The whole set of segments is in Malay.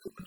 Thank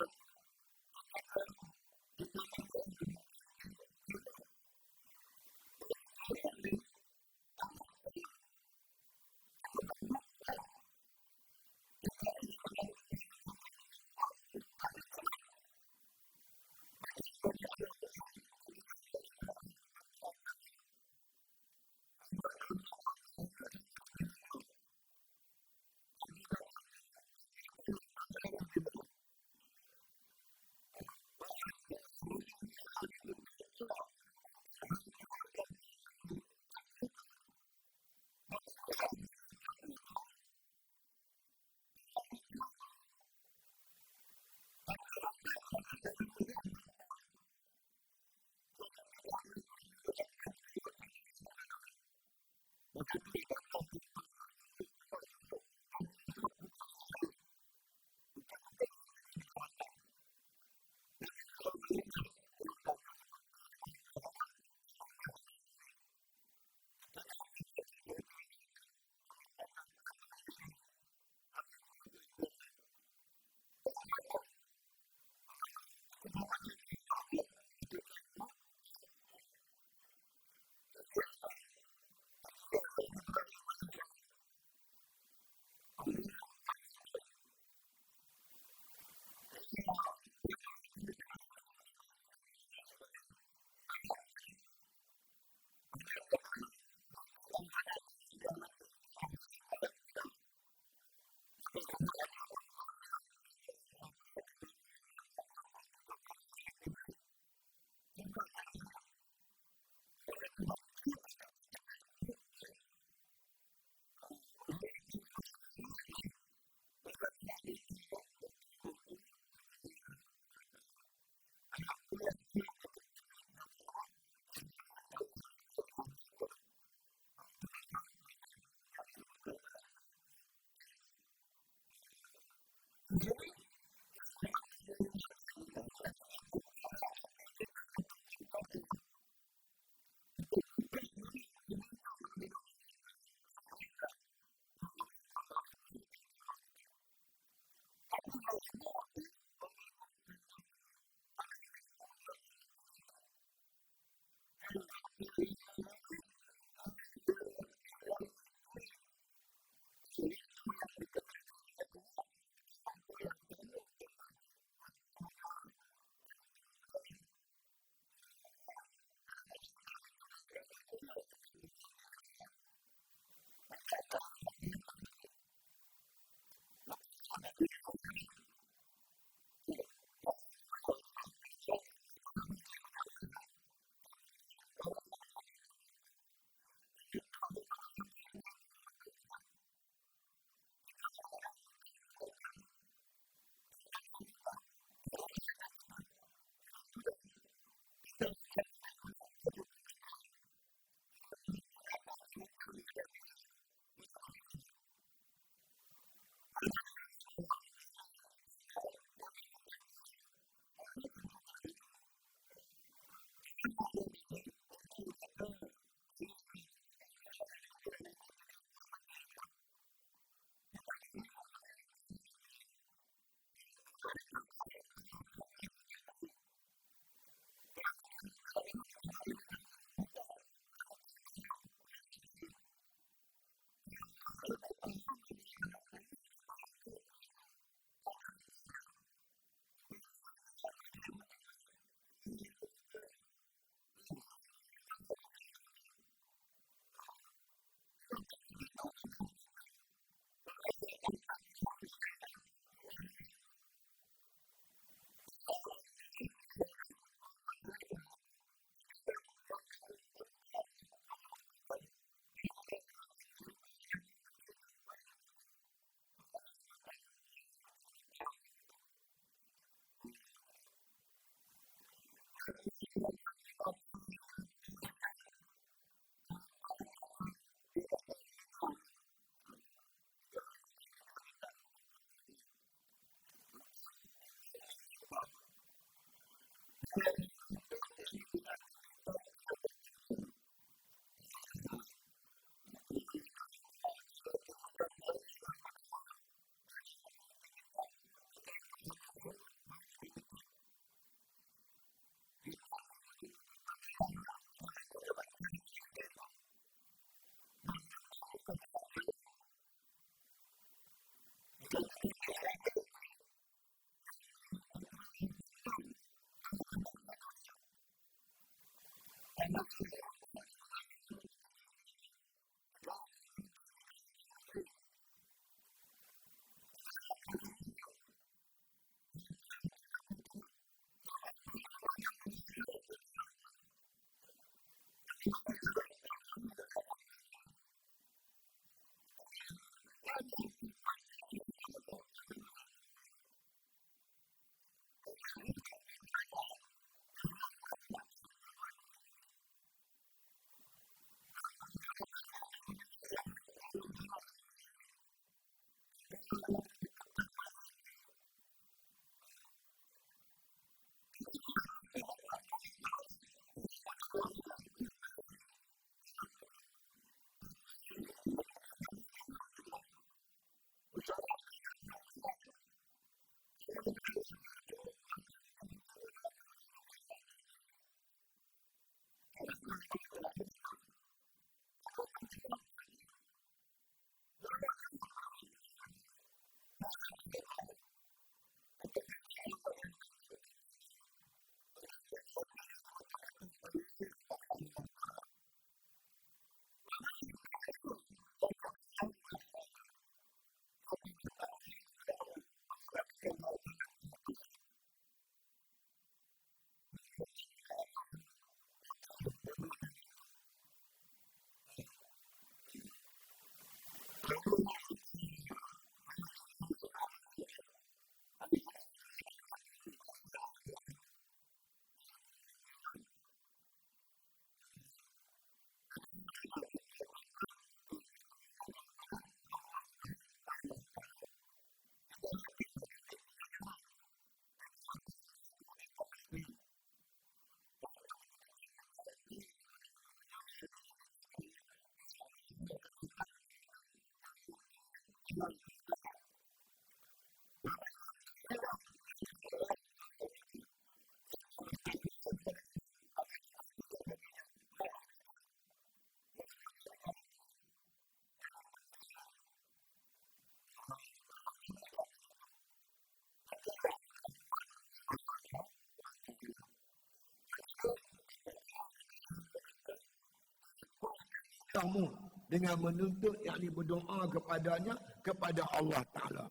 kamu dengan menuntut yakni berdoa kepadanya, kepada Allah Ta'ala.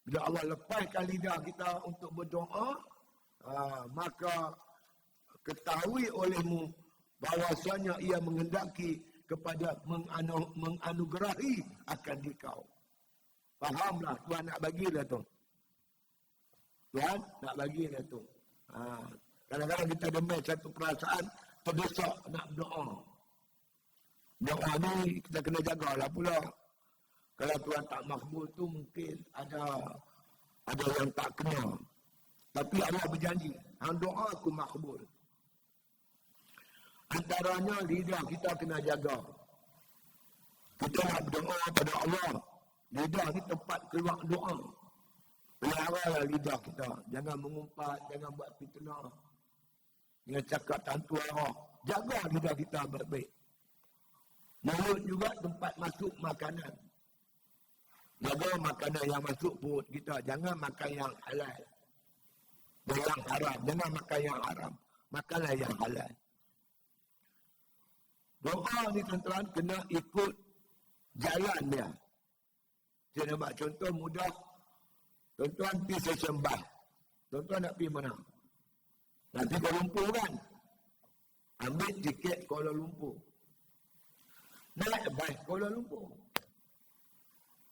Bila Allah lepaskan lidah kita untuk berdoa, maka ketahui olehmu bahawasanya ia mengendaki kepada menganugerahi akan dikau. Fahamlah, Tuhan nak bagi dah tu. Tuhan nak bagi dah tu. Kadang-kadang kita demam satu perasaan, terdesak nak berdoa. Doa ni kita kena jagalah pula. Kalau Tuhan tak makbul tu mungkin ada yang tak kena. Tapi Allah berjanji, hang doa aku makbul. Antaranya lidah kita kena jaga. Kita nak berdoa pada Allah. Lidah ni tempat keluar doa. Peliharalah lidah kita. Jangan mengumpat, jangan buat fitnah. Jangan cakap tantu arah. Jaga lidah kita baik-baik. Mulut juga tempat masuk makanan. Jaga makanan yang masuk perut kita. Jangan makan yang halal. Yang haram. Jangan makan yang haram. Makanlah yang halal. Doa ni tuan-tuan kena ikut jalan dia. Saya nak buat contoh mudah. Tuan-tuan pergi stesen bas. Tuan-tuan nak pergi mana? Nak pergi Kuala Lumpur kan? Ambil tiket Kuala Lumpur. Naik bas Kuala Lumpur.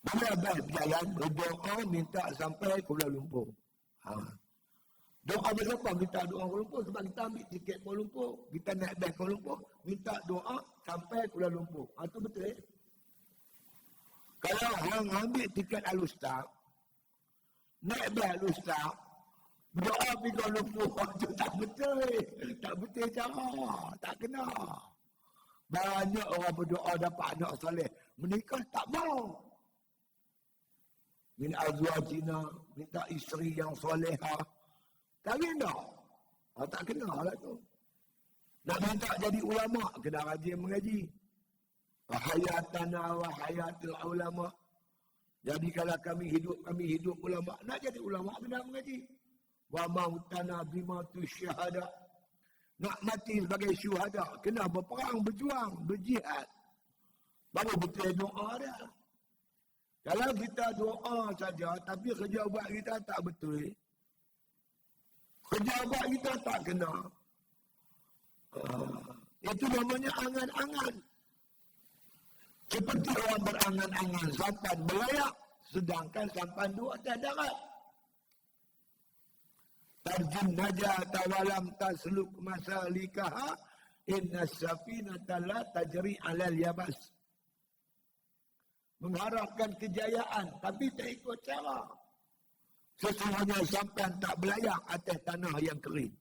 Bila bas berjalan, berdoa minta sampai Kuala Lumpur. Doa berapa? Minta doa Kuala Lumpur sebab kita ambil tiket Kuala Lumpur. Kita naik bas Kuala Lumpur, minta doa sampai Kuala Lumpur. Itu betul eh? Kalau orang ambil tiket Al-Ustaz, naik bas Al-Ustaz, berdoa pergi Kuala Lumpur, itu tak betul eh? Tak betul cara. Tak kena. Banyak orang berdoa dapat anak soleh. Menikah tak mau. Min azwajina, minta isteri yang solehah. Kahwin dah. Tak kena lah tu. Nak minta jadi ulama, kena rajin mengaji. Hayatana wa hayatil ulama. Jadi kalau kami hidup ulama. Nak jadi ulama, kena mengaji. Wa mautana bimatu syahada. Nak mati sebagai syuhada, kena berperang, berjuang, berjihad. Baru betul doa dia. Kalau kita doa saja, tapi kerja buat kita tak betul. Kerja buat kita tak kena. Itu namanya angan-angan. Seperti orang berangan-angan sampan belayak, sedangkan sampan dua atas darat. Tarjun najata walam tasluk masalikaha inna safinata la tajri alal yabas. Mengharapkan kejayaan tapi tak ikut cara. Sesungguhnya sampan tak belayak atas tanah yang kering.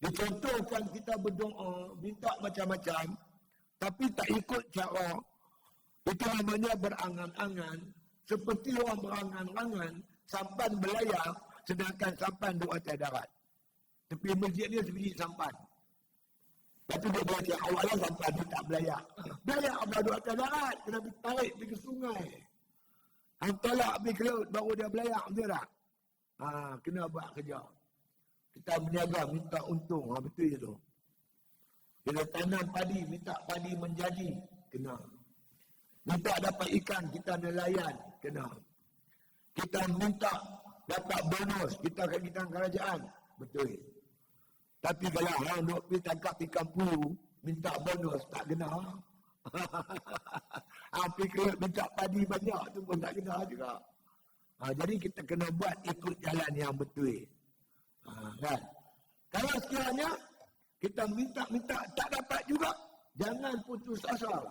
Dicontohkan kita berdoa, minta macam-macam tapi tak ikut cara. Itu namanya berangan-angan. Seperti orang berangan-angan, sampan belayak sedangkan sampan duduk atas darat. Tepi masjid dia sebiji sampan. Lepas tu dia berkata, awalnya sampan dia tak belayak. Belayak apa duduk atas darat, kena tarik pergi ke sungai. Hantarlah pergi ke laut, baru dia belayak, betul tak? Kena buat kerja. Kita berniaga, minta untung, betul je tu. Bila tanam padi, minta padi menjadi, kena. Minta dapat ikan, kita nelayan, kena. Kita minta dapat bonus, kita kerajaan, betul. Tapi kalau orang duk pergi tangkap ikan puru, minta bonus, tak kena. Pergi ke minta padi banyak, tu pun tak kena juga. Jadi kita kena buat ikut jalan yang betul. Kan? Kalau sekiranya kita minta tak dapat juga, jangan putus asa.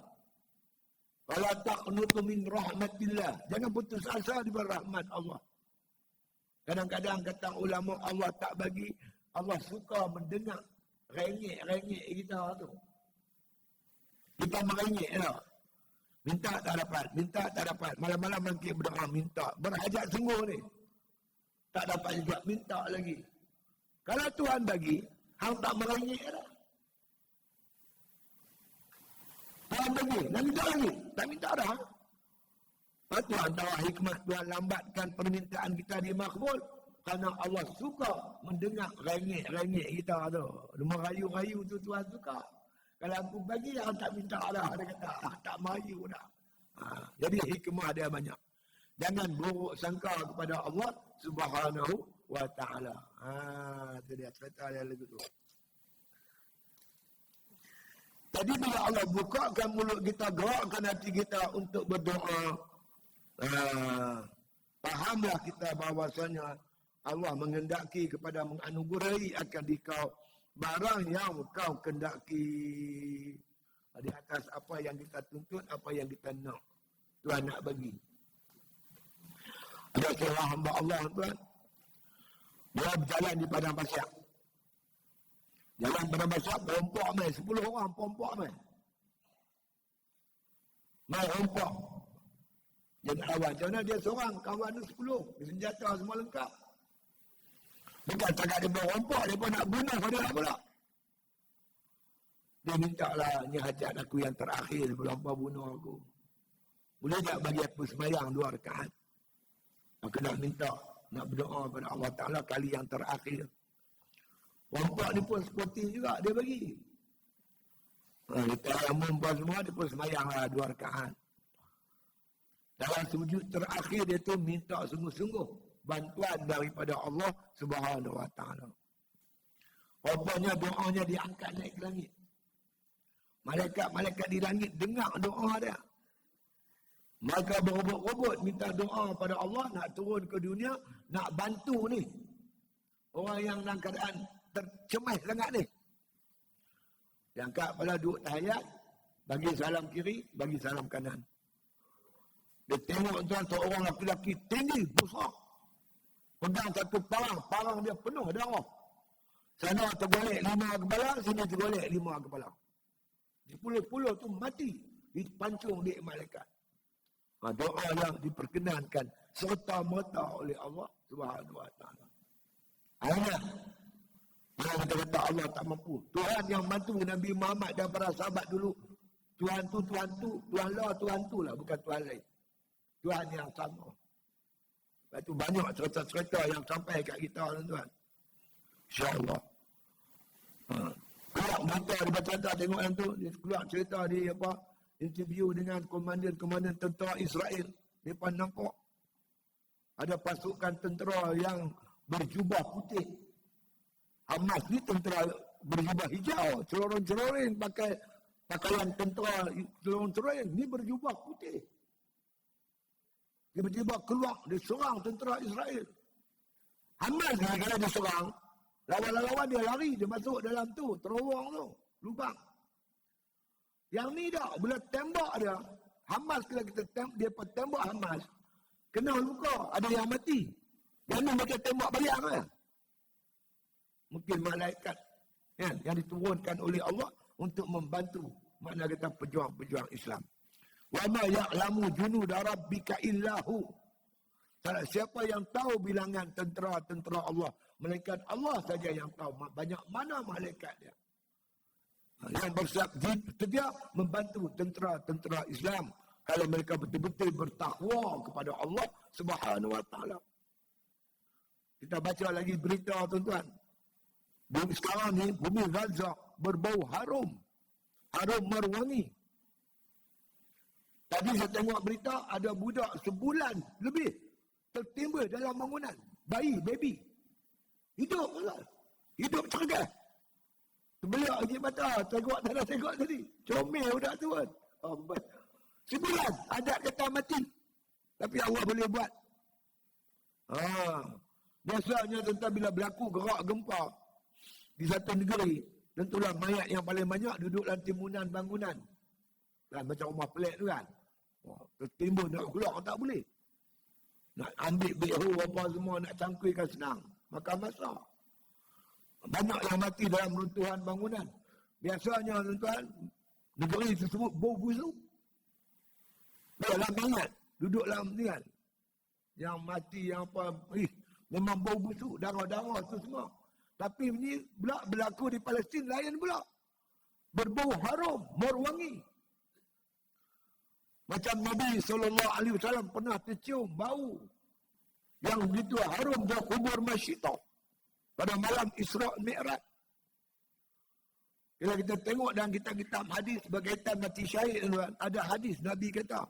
Kalau taqnutu min rahmatillah, jangan putus asa daripada rahmat Allah. Kadang-kadang kata ulama Allah tak bagi, Allah suka mendengar rengek-rengek kita tu. Kita merengek lah. Minta tak dapat. Malam-malam nanti berdoa minta. Berhajat sungguh ni. Tak dapat juga, minta lagi. Kalau Tuhan bagi, hang tak merengek dah. Tuhan bagi, nak minta lagi. Tak minta dah. Tuhan tahu hikmah Tuhan lambatkan permintaan kita dimakbul. Kerana Allah suka mendengar rengek-rengek kita tu. Merayu-rayu tu Tuhan suka. Kalau aku bagi, yang tak minta lah. Dia kata, tak mayu dah. Jadi hikmah dia banyak. Jangan buruk sangka kepada Allah Subhanahu wa ta'ala. Itu dia cerita dia lagu tu. Jadi bila Allah bukakan mulut kita, gerakkan hati kita untuk berdoa, fahamlah kita bahawasanya Allah menghendaki kepada menganugerahi akan dikau barang yang kau kendaki di atas apa yang kita tuntut, apa yang kita nak. Tuhan nak bagi. Ada seorang hamba Allah, tuan, dia berjalan di padang pasir. Jalan padang pasir, perompak main. 10 orang perompak main. Main rompak. Jadi awal, macam mana dia seorang, kawan tu 10. Senjata semua lengkap. Bukan cakap dia berompak, dia pun nak bunuh dia pula. Dia minta lah, ni hajat aku yang terakhir sebelum hampa bunuh aku. Boleh tak bagi aku sembahyang 2 rakaat? Aku nak minta, nak berdoa kepada Allah Ta'ala kali yang terakhir. Rompak ni pun seperti juga, dia bagi. Kita yang membuat semua, dia pun sembahyang lah 2 rakaat. Dalam sujud terakhir dia tu minta sungguh-sungguh bantuan daripada Allah Subhanahu wa ta'ala. Rupanya doanya diangkat naik ke langit. Malaikat-malaikat di langit dengar doa dia. Maka berebut-rebut minta doa pada Allah nak turun ke dunia, nak bantu ni orang yang dalam keadaan tercemai sangat ni. Dia angkat kepala duduk tahiyat, bagi salam kiri, bagi salam kanan. Dia tengok tuan seorang lelaki tinggi, besar. Pegang satu parang dia penuh darah. Sana tergolek 5 kepala, sini tergolek 5 kepala. Di puluh-puluh tu mati, dipancung di malaikat. Doa yang diperkenankan serta-merta oleh Allah Subhanahu wa ta'ala. Ayat. Kata Allah tak mampu. Tuhan yang bantu Nabi Muhammad dan para sahabat dulu. Tuhan tu, Tuhan lah, bukan Tuhan lain. Tuhan yang sama. Lepas tu banyak cerita-cerita yang sampai kat kita, tuan-tuan. InsyaAllah. Keluar berita di baca-baca tengok yang tu. Dia keluar cerita di interview dengan komandan-komandan tentera Israel. Mereka nampak ada pasukan tentera yang berjubah putih. Hamas ni tentera berjubah hijau. Celorin-celorin pakai pakaian tentera celorin-celorin. Ni berjubah putih. Tiba-tiba keluar, dia serang tentera Israel. Hamas ni kalau dia serang, lawan-lawan dia lari, dia masuk dalam tu, terowong tu, lubang. Yang ni dah, bila tembak dia, Hamas kalau kita tembak Hamas, kena luka, ada yang mati. Yang ni mereka tembak balik kan? Mungkin malaikat yang diturunkan oleh Allah untuk membantu makna kata pejuang-pejuang Islam. Wa ma ya'lamu junuda rabbika illahu. Siapa yang tahu bilangan tentera-tentera Allah, malaikat Allah saja yang tahu banyak mana malaikat dia. Yang bersiap sedia membantu tentera-tentera Islam kalau mereka betul-betul bertakwa kepada Allah Subhanahu wa ta'ala. Kita baca lagi berita, tuan-tuan. Sekarang ni bumi Gaza berbau harum marwangi. Tadi saya tengok berita ada budak sebulan lebih tertimbul dalam bangunan. Baby. Hidup cergas. Sebelah lagi mata, tengok tadi. Comel budak tu kan. Sebulan adat kata mati. Tapi Allah boleh buat. Biasanya tentang bila berlaku gerak gempa di satu negeri, tentulah mayat yang paling banyak duduk dalam timunan bangunan. Dan macam rumah pelik tu kan. Tertimbun nak keluar tak boleh. Nak ambil behu apa semua nak cangkuikan senang. Makan masak. Banyak yang mati dalam runtuhan bangunan. Biasanya tuan-tuan, negeri tersebut bau busuk. Dalam mayat duduk dalam ni kan. Yang mati yang apa, memang bau busuk, darah-darah tu semua. Tapi ini pula berlaku di Palestin lain pula. Berbau harum, marwangi. Macam Nabi SAW pernah tercium bau yang begitu harum di kubur Masyidah pada malam Isra' Mi'raj. Kalau kita tengok dalam kitab-kitab hadis berkaitan mati syahid, ada hadis Nabi kata,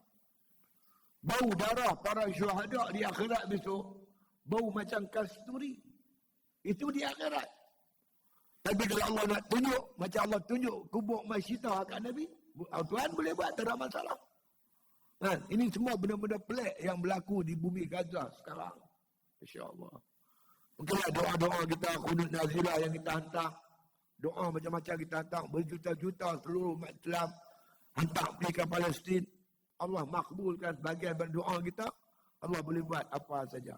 bau darah para syuhada di akhirat besok, bau macam kasturi. Itu di akhirat. Tapi kalau Allah nak tunjuk, macam Allah tunjuk kubur Masyitah kat Nabi, Tuhan boleh buat, tak ada masalah. Kan? Ini semua benda-benda pelik yang berlaku di bumi Gaza sekarang. InsyaAllah. Mungkinlah doa-doa kita, kunut nazilah yang kita hantar. Doa macam-macam kita hantar. Berjuta-juta seluruh umat Islam hantar pergi ke Palestin. Allah makbulkan bagian berdoa kita. Allah boleh buat apa saja.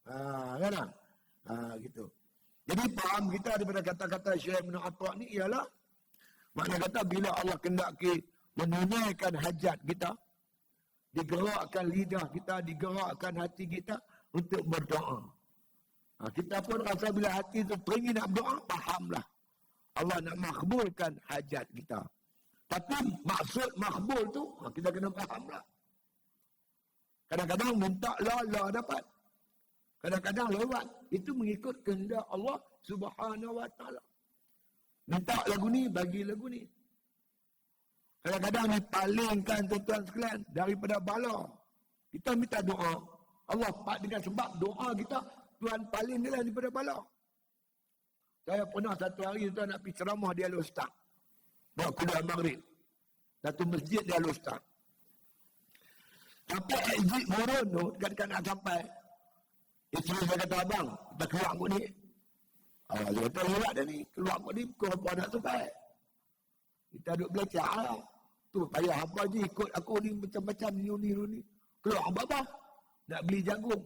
Kan? Gitu. Jadi faham kita daripada kata-kata Syekh Ibn Atta' ni ialah, makna kata bila Allah kendaki menunaikan hajat kita, digerakkan lidah kita, digerakkan hati kita untuk berdoa. Kita pun rasa bila hati itu teringin nak berdoa, fahamlah Allah nak makbulkan hajat kita. Tapi maksud makbul tu kita kena fahamlah. Kadang-kadang minta la dapat. Kadang-kadang lewat. Itu mengikut kehendak Allah Subhanahu Wa Taala. Minta lagu ni, bagi lagu ni. Kadang-kadang dipalingkan tuan-tuan sekalian daripada bala. Kita minta doa. Allah dengan sebab doa kita, Tuhan paling dia daripada bala. Saya pernah satu hari tuan nak pergi ceramah di Al-Ustaz. Buat kuliah maghrib. Satu masjid di Al-Ustaz. Tapi exit Morun tu, dekat nak sampai. Isteri saya kata, abang, kita keluar kot ni. Dia kata, lewat dah ni. Keluar kot ni, pukul apa nak sampai. Kita duduk belajar lah. Tu payah apa je ikut aku ni macam-macam ni. Keluar apa? Nak beli jagung.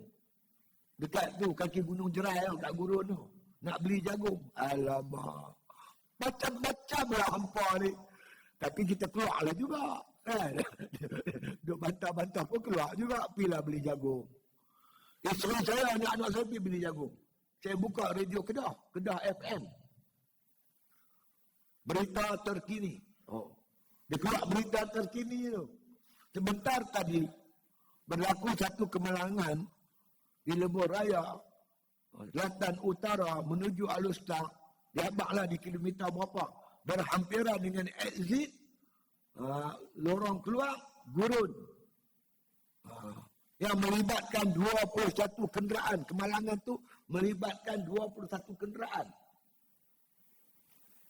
Dekat tu, kaki Gunung Jerai tu, kat gurun tu. Nak beli jagung. Alamak. Macam-macam lah hampa ni. Tapi kita keluar lah juga. Kan? Duk bantah-bantah pun keluar juga. Pergilah beli jagung. Isteri saya, anak-anak saya pergi beli jagung. Saya buka radio Kedah FM. Berita terkini. Dia keluar berita terkini tu. Sebentar tadi, berlaku satu kemalangan di Lebuh Raya, Selatan Utara menuju Al-Ustaz. Dihabaklah di kilometer berapa. Berhampiran dengan exit, lorong keluar, gurun. Yang melibatkan 21 kenderaan. Kemalangan tu melibatkan 21 kenderaan.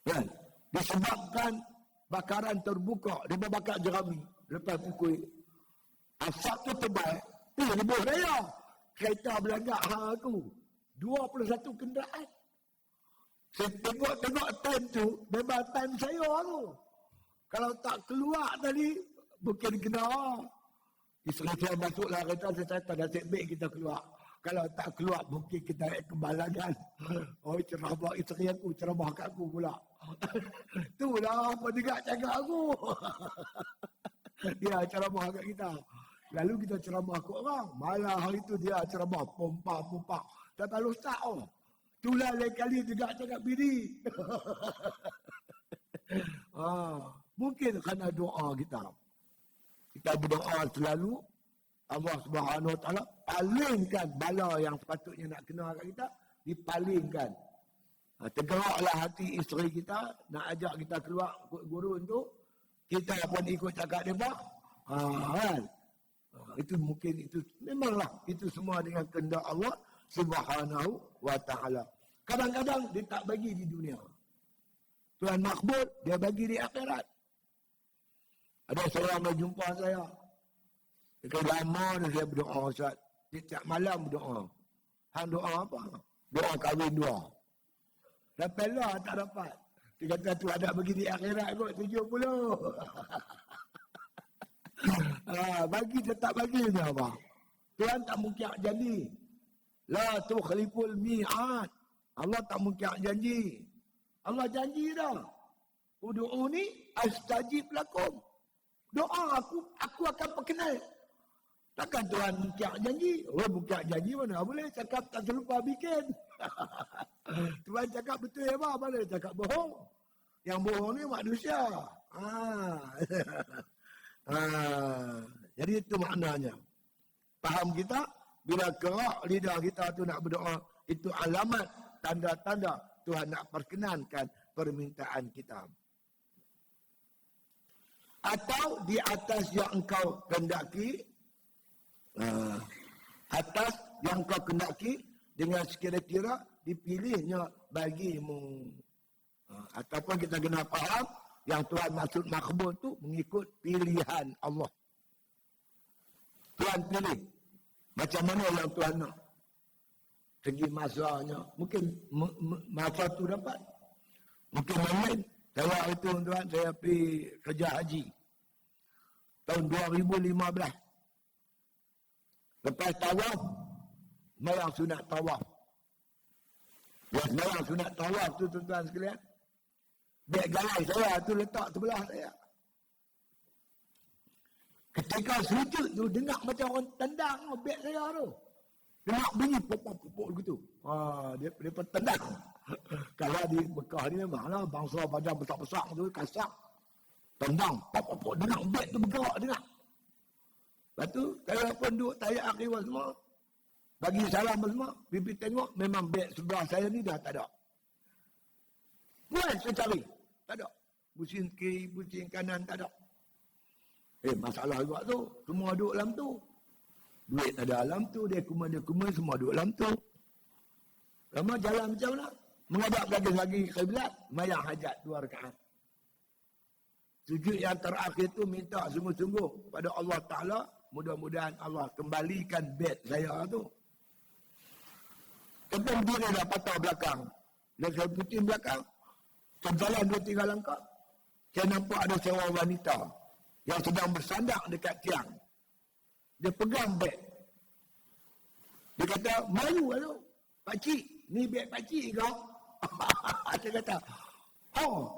Kan? Disebabkan bakaran terbuka. Dia berbakar jerami. Lepas pukul. Asap tu tebal. Lebuh Raya. Kereta belanja tu. 21 kenderaan. Saya tengok time tu. Memang time saya tu. Kalau tak keluar tadi. Mungkin kena. Isteri saya masuklah kereta. Saya tak nasib baik kita keluar. Kalau tak keluar, mungkin kita kembalangan. Ceramah isteri aku, ceramah kat aku pula. Itulah apa juga cakap aku. Dia ceramah kat kita. Lalu kita ceramah kat orang. Malah hari tu dia ceramah pompa. Tak tahu Ustaz. Itulah lain kali juga cakap bini. Mungkin kerana doa kita. Kita berdoa selalu. Allah Subhanahu Wa Taala palingkan bala yang sepatutnya nak kena kat kita, dipalingkan. Tergeraklah hati isteri kita nak ajak kita keluar gurun tu, kita pun ikut cakap depa. Kan? Itu mungkin itu memanglah itu semua dengan kehendak Allah Subhanahu Wa Taala. Kadang-kadang dia tak bagi di dunia. Tuhan makbul, dia bagi di akhirat. Ada seorang yang jumpa saya. Dia lama dah saya berdoa, Ustaz. Setiap malam berdoa. Hang doa apa? Doa kahwin dua. Dapat lah, tak dapat. Dia kata tu ada bagi di akhirat kot, 70. Bagi tetap bagi ni apa? Tuhan tak mungkin janji. La tukhliful mi'ad. Allah tak mungkin janji. Allah janji dah. Udu'uni astajib lakum. Doa aku akan perkenal. Takkan Tuhan mungkin janji? Mungkin janji mana boleh cakap tak terlupa bikin. Tuhan cakap betul ya apa? Mana cakap bohong? Yang bohong ni manusia. Jadi itu maknanya. Faham kita? Bila gerak lidah kita tu nak berdoa, itu alamat, tanda-tanda Tuhan nak perkenankan permintaan kita. atau di atas yang engkau kehendaki, atas yang engkau kehendaki dengan sekira-kira dipilihnya bagimu. Ataupun kita kena faham yang Tuhan maksud makbul tu mengikut pilihan Allah. Tuhan pilih macam mana yang Tuhan nak. Segi masanya, mungkin masa tu dapat, mungkin lain. Saya itu tuan, saya pergi kerja haji tahun 2015. Lepas tawaf, sembahyang sunat tawaf. Sembahyang sunat tawaf tu tuan-tuan sekalian, beg galai saya tu letak sebelah saya. Ketika sujud tu dengar macam orang tendang beg saya tu. Dengar bunyi pop-pop gitu. Dia tendang. Kalau di Mekah ni memanglah bangsa badan besar-besar tu kasar. Tendang pop-pop dengar beg tu bergerak dengar. Lepas tu saya pun duduk tayak akhir semua. Bagi salam semua, pipi tengok memang beg sebelah saya ni dah tak ada. Buat saya cari, tak ada. Pusing kiri, pusing kanan, tak ada. Masalah juga tu, semua duduk dalam tu. Duit ada dalam tu, dia kuma semua duduk dalam tu. Lama jalan macam mana? Menghadap lagi kiblat, mayang hajat 2 rakaat. Sujud yang terakhir tu minta sungguh-sungguh pada Allah Ta'ala, mudah-mudahan Allah kembalikan beg saya tu. Tentang diri dah patah belakang. Dan saya putih belakang. Jalan 2-3 langkah. Saya nampak ada seorang wanita yang sedang bersandar dekat tiang. Dia pegang beg. Dia kata, malu tu. Pakcik, ni beg pakcik kau. Saya kata,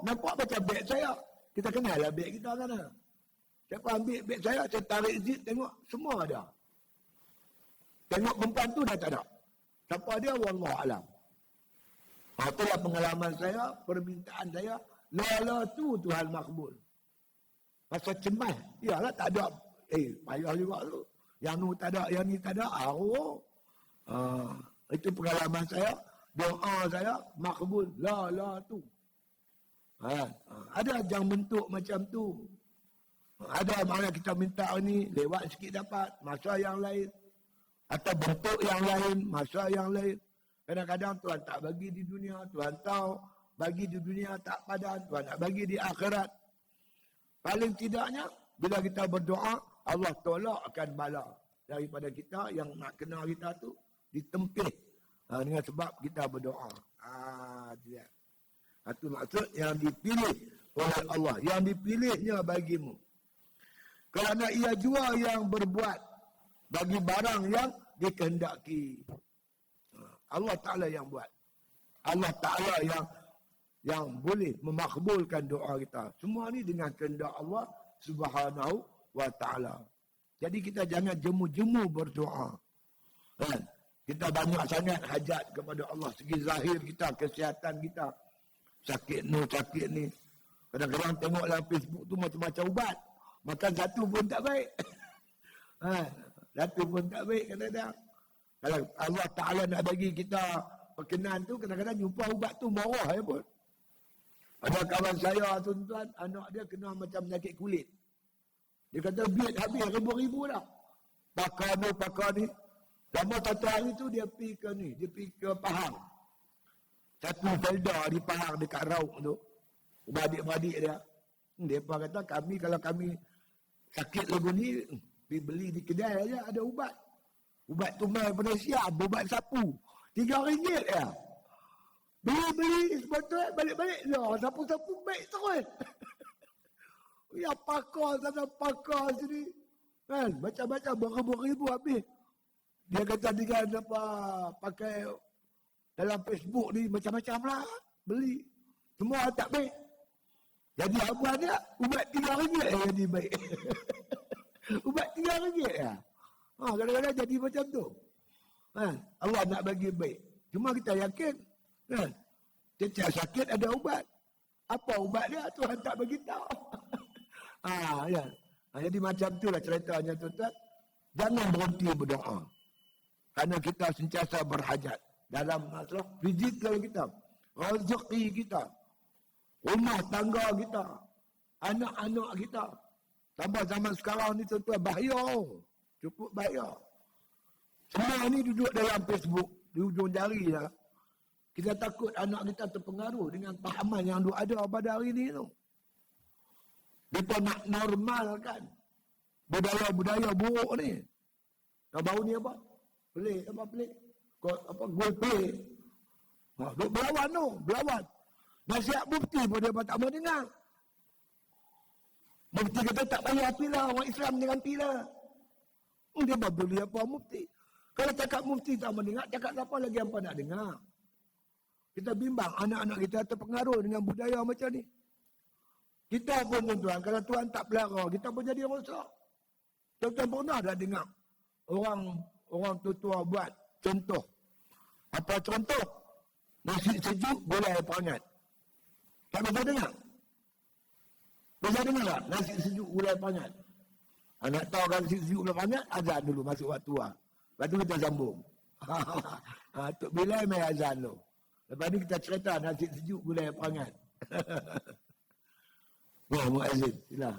nampak macam beg saya. Kita kenal lah beg kita sana. Siapa ambil beg saya tarik zip, tengok semua ada. Tengok perempuan tu dah tak ada. Siapa dia, wallahualam. Itulah pengalaman saya, permintaan saya. Lala tu Tuhan makbul. Pasal cemas. Yalah tak ada. Payah juga tu. Yang ni tak ada, yang ni tak ada. Itu pengalaman saya. Doa saya makbul. Lala tu. Ada yang bentuk macam tu. Ada mana kita minta ni, lewat sikit dapat. Masa yang lain. Atau bentuk yang lain, masa yang lain. Kadang-kadang Tuhan tak bagi di dunia, Tuhan tahu. Bagi di dunia tak padan, Tuhan nak bagi di akhirat. Paling tidaknya, bila kita berdoa, Allah tolakkan bala daripada kita yang nak kena kita tu ditempih dengan sebab kita berdoa. Dia. Itu maksud yang dipilih oleh Allah, yang dipilihnya bagimu. Kerana ia jua yang berbuat bagi barang yang dikehendaki. Allah Ta'ala yang buat. Allah Ta'ala yang boleh memakbulkan doa kita. Semua ni dengan kehendak Allah Subhanahu wa Ta'ala. Jadi kita jangan jemu-jemu berdoa. Kita banyak sangat hajat kepada Allah. Segi zahir kita, kesihatan kita. Sakit ni. Kadang-kadang tengok dalam Facebook tu macam-macam ubat. Makan satu pun tak baik. Satu pun tak baik kadang-kadang. Kalau Allah Ta'ala nak bagi kita perkenan tu, kadang-kadang jumpa ubat tu marah ya pun. Ada kawan saya tuan-tuan, anak dia kena macam penyakit kulit. Dia kata duit habis ribu-ribu dah. Pakar ni. Lama satu hari tu dia pergi ke Pahang. Satu felda di Pahang dekat Rauk tu. Adik-adik dia. Mereka kata kalau kami sakit lagu ni, pergi beli di kedai aja ada ubat. Ubat tumai pada siap, ubat sapu. RM3 ya. Beli sebetulnya balik-balik lah. Sapu-sapu baik terus. Ya pakar sana, pakar sini. Kan, macam-macam beribu-ribu habis. Dia kata dia apa pakai dalam Facebook ni macam-macam lah. Beli. Semua tak baik. Jadi apa dia? Ubat RM3 jadi baik. Ubat RM3 ya. Kadang-kadang jadi macam tu. Allah nak bagi baik. Cuma kita yakin. Setiap sakit ada ubat. Apa ubat dia? Tuhan tak bagi tahu. Ya. Jadi macam itulah ceritanya tuan-tuan. Jangan berhenti berdoa. Kerana kita sentiasa berhajat. Dalam masalah fizikal kita. Rezeki kita. Rumah tangga kita. Anak-anak kita. Tambah zaman sekarang ni tuan-tuan, bahaya. Cukup bahaya. Semua ni duduk dalam Facebook, di ujung jari lah. Kita takut anak kita terpengaruh dengan pahaman yang ada pada hari ni tu. Kita nak normalkan budaya-budaya buruk ni. Yang baru ni apa? Pelik, apa pelik? Apa gold play. Duk berlawan tu, berlawan. Nasihat mufti pun dia tak mau dengar. Mufti kata tak payah pilah, orang Islam jangan pilah. Dia beli apa mufti? Kalau cakap mufti tak mau dengar, cakap apa lagi apa nak dengar? Kita bimbang anak-anak kita terpengaruh dengan budaya macam ni. Kita pun tuan-tuan, kalau Tuhan tak pelihara, kita pun jadi rosak. Tuan-tuan pernah dah dengar orang tua-tua buat contoh. Apa contoh? Nasi sejuk boleh air hangat. Tak bisa dengar? Bisa dengar tak? Nasi sejuk boleh air hangat. Nak tahu kan nasi sejuk boleh hangat, azan dulu masuk waktu lah. Lepas tu kita sambung. Tok Bilal main azan tu. Lepas ni kita cerita nasi sejuk boleh air hangat. Ya, Muazzin, sila.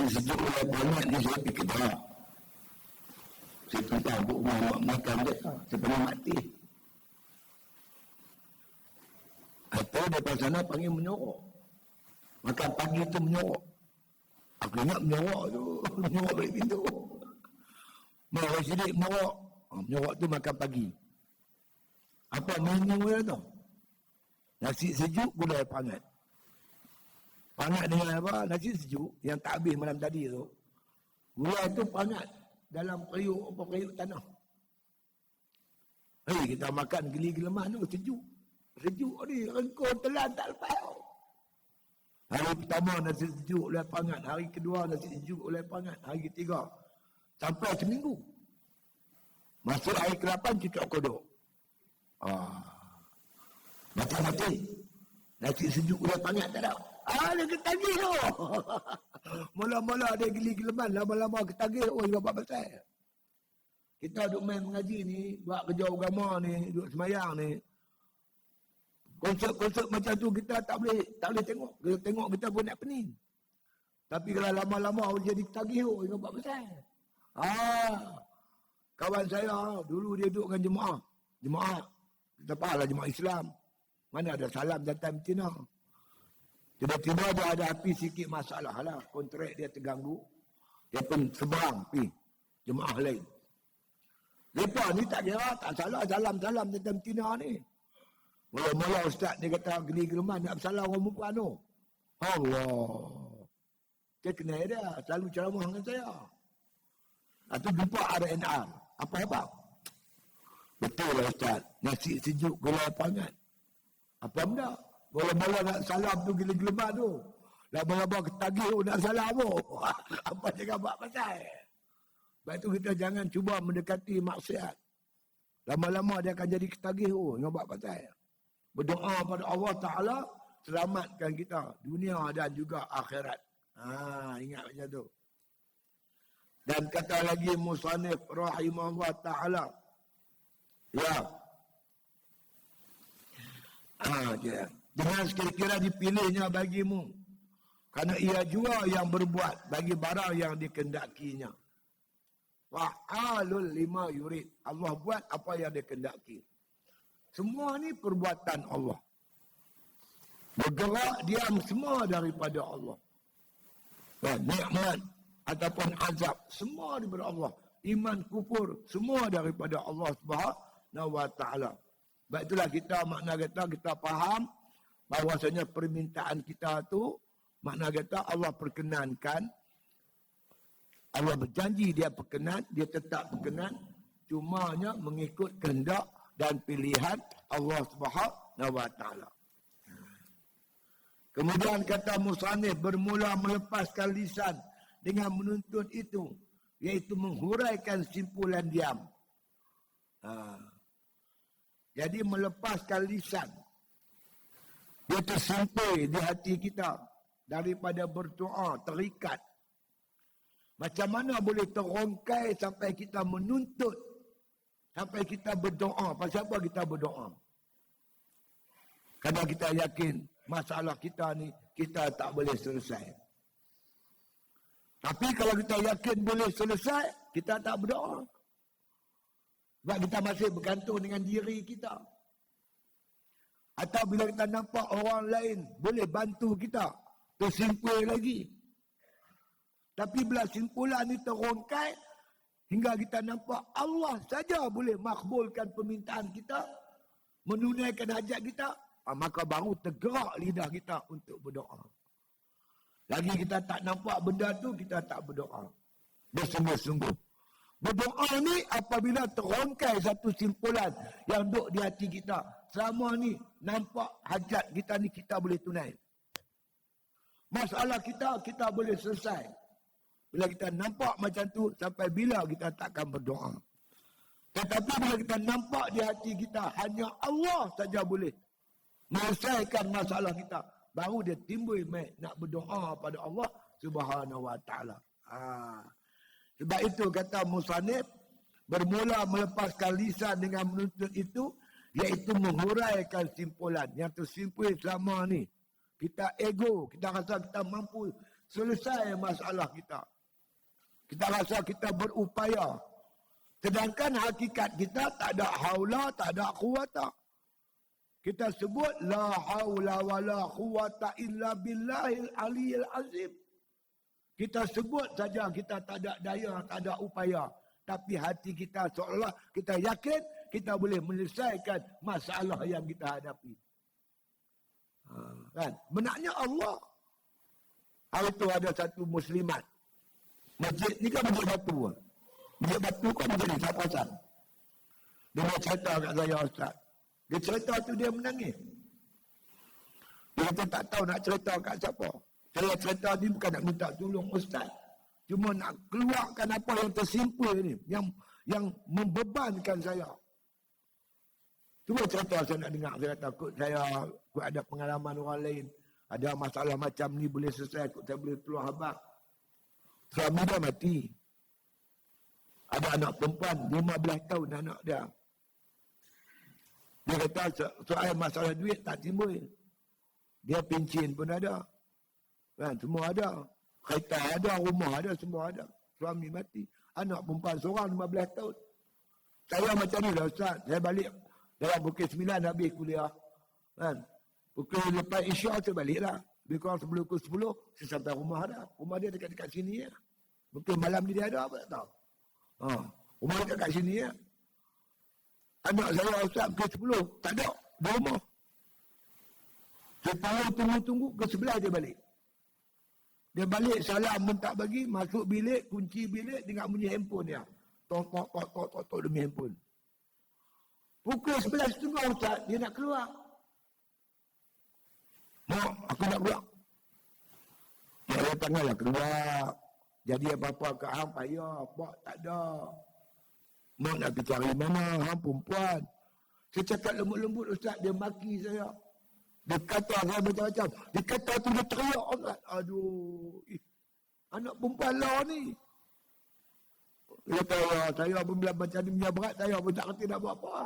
Sejuk oleh banyak ni saya fikir tak. Saya tumpah buk makan dia sebelum mati. Atau daripada sana panggil menyorok. Makan pagi tu menyorok. Aku ingat menyorok tu. Menyorok balik pintu. Mereka sidik menyorok. Menyorok tu makan pagi. Apa menu dia tu? Nasi sejuk gulai pangat. Pangat dengan apa? Nasi sejuk yang tak habis malam tadi tu. Gulai tu pangat dalam periuk tanah. Kita makan geli-geleman tu sejuk. Sejuk ni rengkau telan tak lepas. Hari pertama nasi sejuk oleh pangat, hari kedua nasi sejuk oleh pangat, hari ketiga sampai seminggu. Masuk hari ke-8 cucuk kodok. Mati-mati. Nasi sejuk oleh pangat tak ada. Dia ketagih tu. Mula-mula dia geli-geleman, lama-lama ketagih. Dia buat pasal. Kita duduk main mengaji ni, buat kerja agama ni, duduk semayang ni. Konsep-konsep macam tu kita tak boleh tengok. Kita tengok kita pun nak pening. Tapi kalau lama-lama dia jadi ketagih, dia buat pasal. Kawan saya dulu dia duduk dengan jemaah. Kita faham lah jemaah Islam. Mana ada salam datang betina. Tiba-tiba dia ada api sikit masalah lah. Kontrak dia terganggu. Dia pun seberang pergi jemaah lain. Lepas ni tak kira, tak salah salam-salam tentang betina ni. Mula-mula ustaz dia kata geli-geleman nak bersalam orang perempuan tu. Allah. Dia kenal dia, selalu ceramah dengan saya. Atau jumpa RNR. Apa-apa. Betul lah ustaz. Nasi sejuk gula pangat. Apa benda? Bola-bola nak salam tu gila-geleman tu. Lama-lama ketagih nak salam tu. Apa jangan buat pasal? Sebab itu kita jangan cuba mendekati maksiat. Lama-lama dia akan jadi ketagih tu. Jangan buat pasal. Berdoa pada Allah Ta'ala. Selamatkan kita. Dunia dan juga akhirat. Ingat macam tu. Dan kata lagi Musannif rahimahullah Ta'ala. Ya. Dengan sekira-kira dipilihnya bagimu. Kerana ia jua yang berbuat bagi barang yang dikendakinya. Fa'alul lima yurid. Allah buat apa yang dikendaki. Semua ni perbuatan Allah. Bergerak diam semua daripada Allah. Nikmat ataupun azab semua daripada Allah. Iman kufur semua daripada Allah Subhanahu wa taala. Sebab itulah kita makna kata kita faham bahawasanya permintaan kita tu makna kata Allah perkenankan. Allah berjanji dia perkenan, dia tetap perkenan, cumanya mengikut kehendak dan pilihan Allah Subhanahu wa taala. Kemudian kata musannif bermula melepaskan lisan dengan menuntut itu, iaitu menghuraikan simpulan diam. Jadi melepaskan lisan. Dia tersampoi di hati kita daripada berdoa, terikat. Macam mana boleh terongkai sampai kita menuntut, sampai kita berdoa. Pasal apa kita berdoa? Kerana kita yakin masalah kita ni kita tak boleh selesai. Tapi kalau kita yakin boleh selesai, kita tak berdoa. Sebab kita masih bergantung dengan diri kita. Atau bila kita nampak orang lain boleh bantu kita, tersimpul lagi. Tapi bila simpulan ini terongkai, hingga kita nampak Allah saja boleh makbulkan permintaan kita, menunaikan hajat kita, maka baru tergerak lidah kita untuk berdoa. Lagi kita tak nampak benda tu, kita tak berdoa. Bersungguh-sungguh. Berdoa ni apabila terongkai satu simpulan yang duduk di hati kita. Selama ni nampak hajat kita ni kita boleh tunai. Masalah kita, kita boleh selesai. Bila kita nampak macam tu, sampai bila kita takkan berdoa. Tetapi bila kita nampak di hati kita, hanya Allah saja boleh menyelesaikan masalah kita. Baru dia timbul nak berdoa pada Allah Subhanahu wa taala. Sebab itu kata musannif, bermula melepaskan lisan dengan menuntut itu, iaitu menghuraikan simpulan. Yang tersimpul selama ni, kita ego, kita rasa kita mampu selesai masalah kita. Kita rasa kita berupaya. Sedangkan hakikat kita tak ada haula, tak ada quwata. Kita sebut la haula wa la quwata illa billahil aliyil azim. Kita sebut saja kita tak ada daya, tak ada upaya. Tapi hati kita seolah kita yakin kita boleh menyelesaikan masalah yang kita hadapi. Kan? Benarnya Allah. Hari itu ada satu muslimat. Masjid ni kan masjid batu. Masjid batu kan masjid ni, tak pasal. Dia nak cerita kat saya, Ustaz. Dia cerita tu dia menangis. Dia kata tak tahu nak cerita kat siapa. Saya cerita ni bukan nak minta tolong Ustaz. Cuma nak keluarkan apa yang tersimpul ni. Yang membebankan saya. Cuma cerita saya nak dengar. Saya takut saya ada pengalaman orang lain. Ada masalah macam ni boleh selesai. Saya boleh keluar habaq. Suami dia mati. Ada anak perempuan, 15 tahun anak dia. Dia kata soal masalah duit tak timbul. Dia pencen pun ada. Kan, semua ada. Kereta ada, rumah ada, semua ada. Suami mati. Anak perempuan seorang 15 tahun. Saya macam ni lah Ustaz. Saya balik dalam pukul 9 habis kuliah. Kan? Pukul lepas Isyak saya balik lah. Lebih kurang sebelum pukul 10, saya sampai rumah dah. Rumah dia dekat-dekat sini ya. Mungkin malam ni dia ada apa tak tahu. Rumah dia dekat sini ya. Anak saya Ustaz pukul 10, tak ada. Di rumah. Saya tunggu-tunggu ke sebelah dia balik. Dia balik salam pun tak bagi, masuk bilik, kunci bilik, tengok bunyi handphone dia. Tok demi handphone. Pukul 11.30 Ustaz, dia nak keluar. Mak, aku nak keluar. Mak, dia tanganlah keluar. Jadi apa-apa ke hang payah, pak tak ada. Mak nak pergi cari mana, hang perempuan. Saya cakap lembut-lembut Ustaz, dia maki saya. Dia kata saya macam-macam. Dia kata tu dia teriak Ustaz. Aduh, anak perempuan lah ni. Dia kata, saya apabila macam ni punya berat, saya pun tak kerti nak buat apa.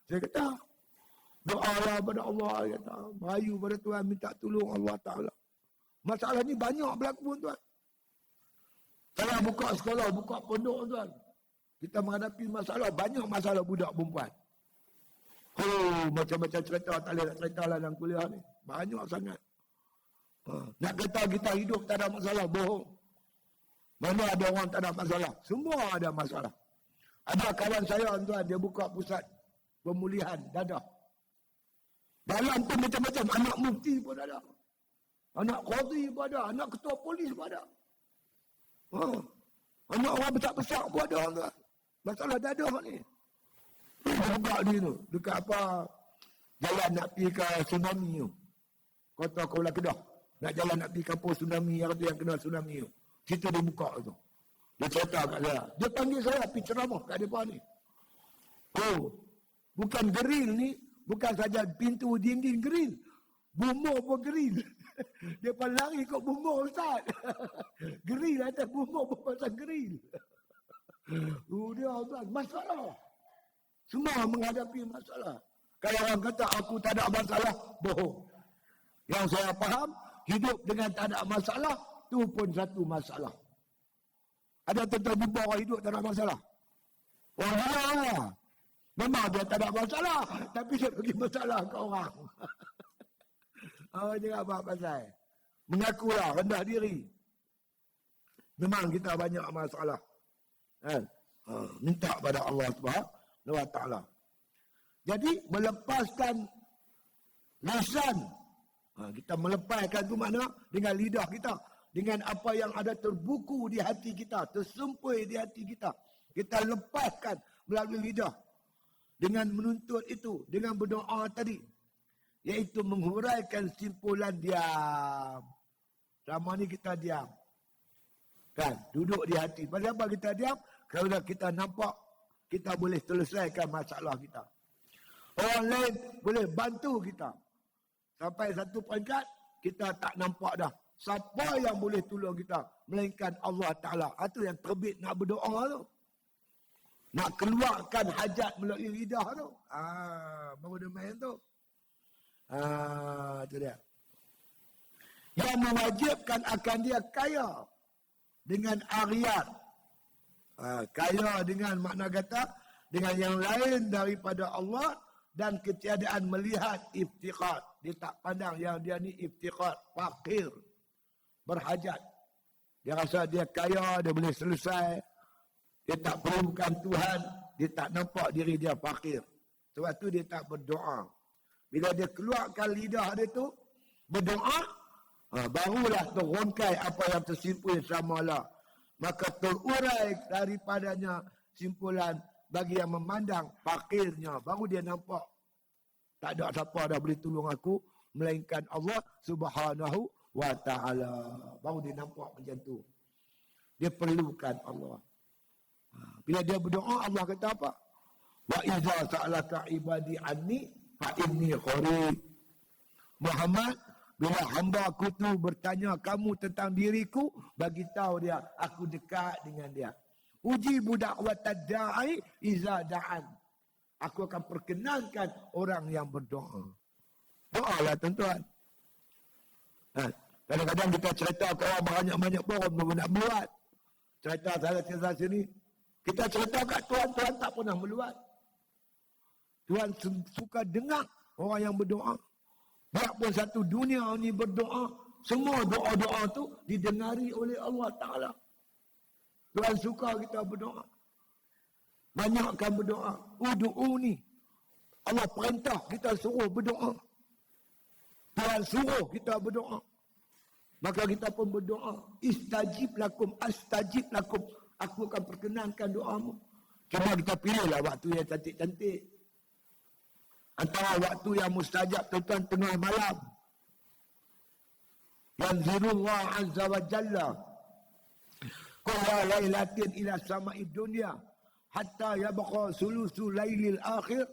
Saya kata, doalah pada Allah. Dia kata, merayu pada Tuhan, minta tolong Allah Ta'ala. Masalah ni banyak berlaku tuan. Saya buka sekolah, buka pondok tuan. Kita menghadapi masalah, banyak masalah budak perempuan. Oh, macam-macam cerita, tak boleh nak cerita lah dalam kuliah ni. Banyak sangat. Nak kata kita hidup tak ada masalah, bohong. Mana ada orang tak ada masalah? Semua ada masalah. Ada kawan saya tuan, dia buka pusat pemulihan dadah. Dalam tu macam-macam, anak mufti pun ada. Anak qadhi pun ada, anak ketua polis pun ada. Anak orang besar-besar pun ada tuan. Masalah dadah ni. Dia buka ni tu, dekat apa, jalan nak pergi ke tsunami tu. Kota Kuala Kedah. Nak jalan nak pergi kampung tsunami, yang kena tsunami tu. Situ dia buka tu. Dia cerita kat saya. Dia panggil saya pergi ceramah kat depan ni. Oh, bukan grill ni, bukan saja pintu dinding grill. Bumur pun grill. Dia pun lari kot bumur Ustaz. Grill atas bumur pun pasal grill. Dia Ustaz, masalah. Semua menghadapi masalah. Kalau orang kata aku tak ada masalah, bohong. Yang saya faham, hidup dengan tak ada masalah, tu pun satu masalah. Ada tentang jumpa orang hidup tak ada masalah. Orang lah. Memang dia tak ada masalah, tapi dia bagi masalah ke orang. Dia apa pasal? Mengakulah, rendah diri. Memang kita banyak masalah. Minta pada Allah Subhanahu wa ta'ala. Jadi melepaskan lisan. Kita melepaskan tu makna dengan lidah kita. Dengan apa yang ada terbuku di hati kita. Tersumpui di hati kita. Kita lepaskan melalui lidah. Dengan menuntut itu. Dengan berdoa tadi. Iaitu menghuraikan simpulan diam. Selama ni kita diam. Kan? Duduk di hati. Pasal apa kita diam? Kerana kita nampak kita boleh selesaikan masalah kita. Orang lain boleh bantu kita. Sampai satu peringkat, kita tak nampak dah. Siapa yang boleh tolong kita? Melainkan Allah Ta'ala. Itu yang terbit nak berdoa tu. Nak keluarkan hajat melalui lidah tu. Baru dia main tu. Itu dia. Yang mewajibkan akan dia kaya. Dengan ariat. Kaya dengan makna kata dengan yang lain daripada Allah dan ketiadaan melihat iftiqar. Dia tak pandang yang dia ni iftiqar, fakir, berhajat. Dia rasa dia kaya, dia boleh selesai. Dia tak perlukan Tuhan, dia tak nampak diri dia fakir. Sebab tu dia tak berdoa. Bila dia keluarkan lidah dia tu berdoa, barulah terungkai apa yang tersimpan selama-lamanya. Maka terurai daripadanya simpulan bagi yang memandang fakirnya. Baru dia nampak tak ada siapa dah boleh tolong aku melainkan Allah Subhanahu wa ta'ala. Baru dia nampak macam tu. Dia perlukan Allah. Bila dia berdoa, Allah kata apa? Wa iza sa'alaka ibadi anni fa inni qarib. Muhammad, bila hamba aku tu bertanya kamu tentang diriku, bagi tahu dia, aku dekat dengan dia. Uji budak watad da'i iza da'an. Aku akan perkenankan orang yang berdoa. Doalah tuan-tuan. Kadang-kadang kita cerita ke orang banyak-banyak pun orang nak meluat. Cerita saya sini. Kita cerita kat Tuhan, Tuhan tak pernah meluat. Tuhan suka dengar orang yang berdoa. Biarpun satu dunia ni berdoa, Semua doa-doa tu didengari oleh Allah Ta'ala. Tuhan suka kita berdoa. Banyakkan berdoa. Udu'uni. Allah perintah kita suruh berdoa. Tuhan suruh kita berdoa. Maka kita pun berdoa. Istajib lakum, astajib lakum. Aku akan perkenankan doamu. Cuma kita pilihlah waktu yang cantik-cantik. Antara waktu yang mustajab tuan tengah malam. Yanzirullah azza wa jalla. Kulla laylatin ila sama'i dunya. Hatta yabqa sulusu laylil akhir.